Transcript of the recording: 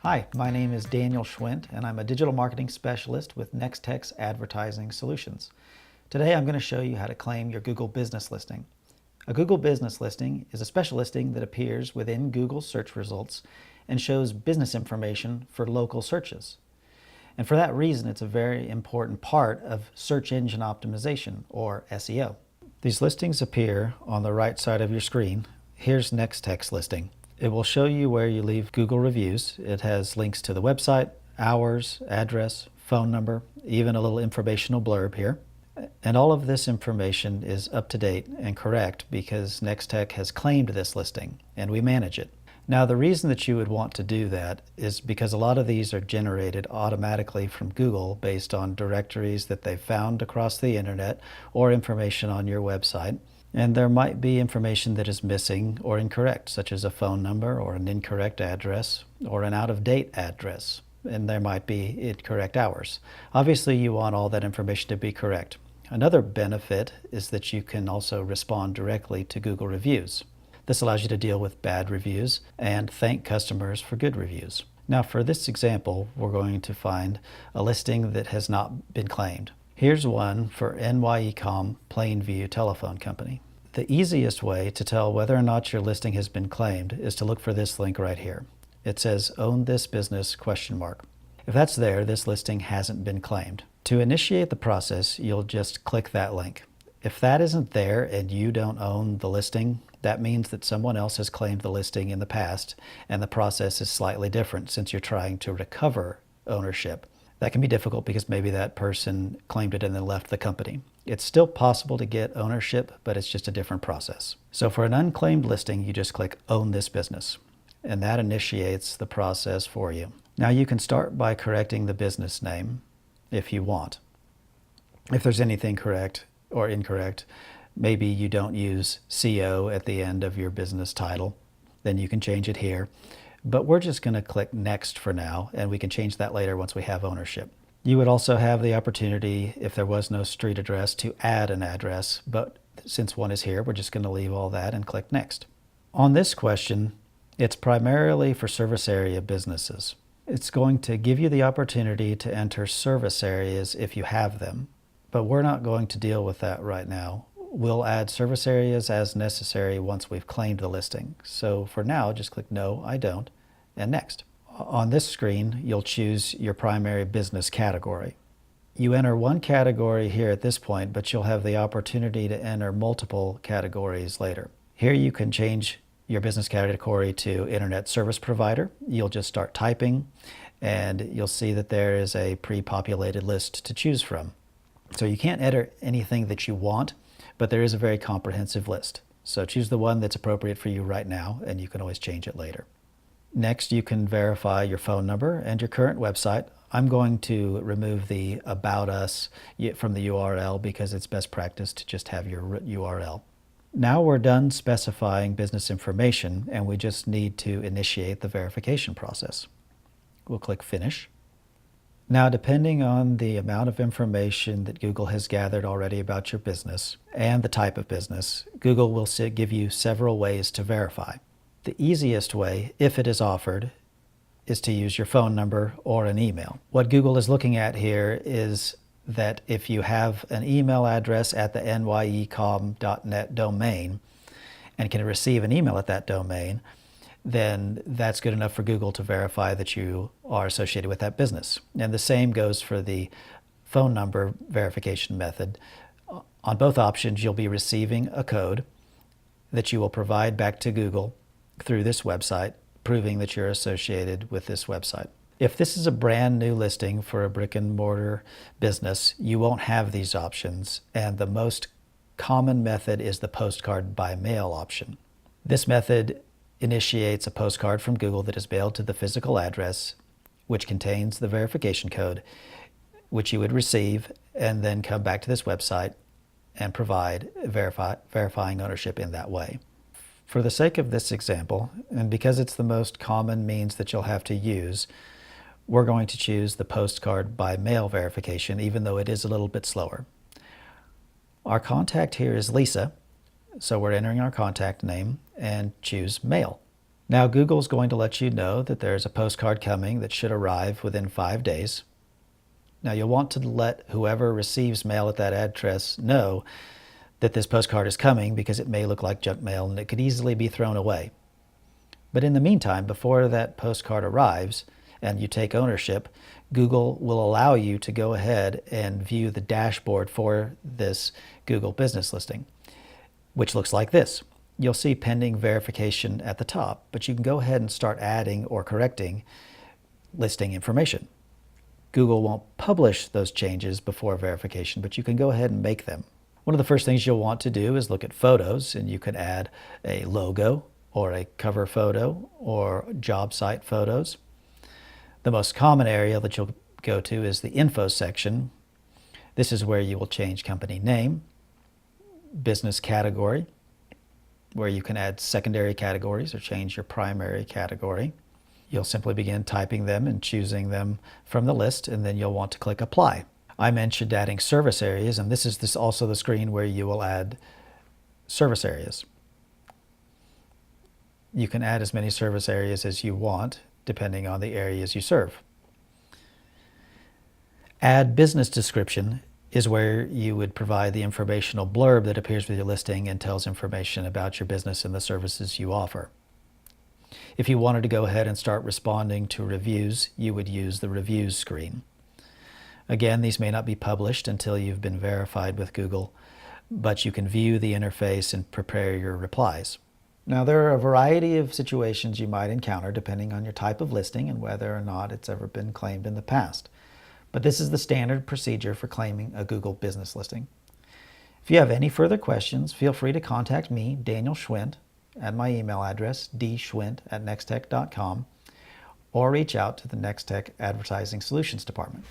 Hi, my name is Daniel Schwindt, and I'm a digital marketing specialist with Nex-Tech's Advertising Solutions. Today I'm going to show you how to claim your Google business listing. A Google business listing is a special listing that appears within Google search results and shows business information for local searches. And for that reason, it's a very important part of search engine optimization, or SEO. These listings appear on the right side of your screen. Here's Nex-Tech's listing. It will show you where you leave Google reviews. It has links to the website, hours, address, phone number, even a little informational blurb here. And all of this information is up to date and correct because Nex-Tech has claimed this listing and we manage it. Now, the reason that you would want to do that is because a lot of these are generated automatically from Google based on directories that they've found across the internet or information on your website. And there might be information that is missing or incorrect, such as a phone number or an incorrect address or an out-of-date address. And there might be incorrect hours. Obviously, you want all that information to be correct. Another benefit is that you can also respond directly to Google reviews. This allows you to deal with bad reviews and thank customers for good reviews. Now, for this example, we're going to find a listing that has not been claimed. Here's one for NYECom Plainview Telephone Company. The easiest way to tell whether or not your listing has been claimed is to look for this link right here. It says "Own this business?" If that's there, this listing hasn't been claimed. To initiate the process, you'll just click that link. If that isn't there and you don't own the listing, that means that someone else has claimed the listing in the past and the process is slightly different since you're trying to recover ownership. That can be difficult because maybe that person claimed it and then left the company. It's still possible to get ownership, but it's just a different process. So for an unclaimed listing, you just click "Own this business," and that initiates the process for you. Now you can start by correcting the business name if you want. If there's anything correct or incorrect, maybe you don't use CO at the end of your business title, then you can change it here. But we're just going to click Next for now, and we can change that later once we have ownership. You would also have the opportunity, if there was no street address, to add an address, but since one is here, we're just going to leave all that and click Next. On this question, it's primarily for service area businesses. It's going to give you the opportunity to enter service areas if you have them, but we're not going to deal with that right now. We'll add service areas as necessary once we've claimed the listing. So for now, just click No, I don't, and Next. On this screen, you'll choose your primary business category. You enter one category here at this point, but you'll have the opportunity to enter multiple categories later. Here you can change your business category to Internet Service Provider. You'll just start typing, and you'll see that there is a pre-populated list to choose from. So you can't enter anything that you want, but there is a very comprehensive list. So choose the one that's appropriate for you right now, and you can always change it later. Next, you can verify your phone number and your current website. I'm going to remove the About Us from the URL because it's best practice to just have your URL. Now we're done specifying business information, and we just need to initiate the verification process. We'll click Finish. Now, depending on the amount of information that Google has gathered already about your business and the type of business, Google will give you several ways to verify. The easiest way, if it is offered, is to use your phone number or an email. What Google is looking at here is that if you have an email address at the nyecom.net domain and can receive an email at that domain, then that's good enough for Google to verify that you are associated with that business. And the same goes for the phone number verification method. On both options, you'll be receiving a code that you will provide back to Google through this website, proving that you're associated with this website. If this is a brand new listing for a brick and mortar business, you won't have these options, and the most common method is the postcard by mail option. This method initiates a postcard from Google that is mailed to the physical address, which contains the verification code, which you would receive and then come back to this website and provide verifying ownership in that way. For the sake of this example, and because it's the most common means that you'll have to use, we're going to choose the postcard by mail verification, even though it is a little bit slower. Our contact here is Lisa, so we're entering our contact name and choose mail. Now Google's going to let you know that there's a postcard coming that should arrive within 5 days. Now you'll want to let whoever receives mail at that address know that this postcard is coming because it may look like junk mail and it could easily be thrown away. But in the meantime, before that postcard arrives and you take ownership, Google will allow you to go ahead and view the dashboard for this Google business listing, which looks like this. You'll see pending verification at the top, but you can go ahead and start adding or correcting listing information. Google won't publish those changes before verification, but you can go ahead and make them. One of the first things you'll want to do is look at photos, and you can add a logo or a cover photo or job site photos. The most common area that you'll go to is the info section. This is where you will change company name, business category, where you can add secondary categories or change your primary category. You'll simply begin typing them and choosing them from the list, and then you'll want to click Apply. I mentioned adding service areas, and this is also the screen where you will add service areas. You can add as many service areas as you want, depending on the areas you serve. Add business description is where you would provide the informational blurb that appears with your listing and tells information about your business and the services you offer. If you wanted to go ahead and start responding to reviews, you would use the reviews screen. Again, these may not be published until you've been verified with Google, but you can view the interface and prepare your replies. Now, there are a variety of situations you might encounter depending on your type of listing and whether or not it's ever been claimed in the past. But this is the standard procedure for claiming a Google business listing. If you have any further questions, feel free to contact me, Daniel Schwindt, at my email address, dschwindt@nextech.com, or reach out to the Nex-Tech Advertising Solutions Department.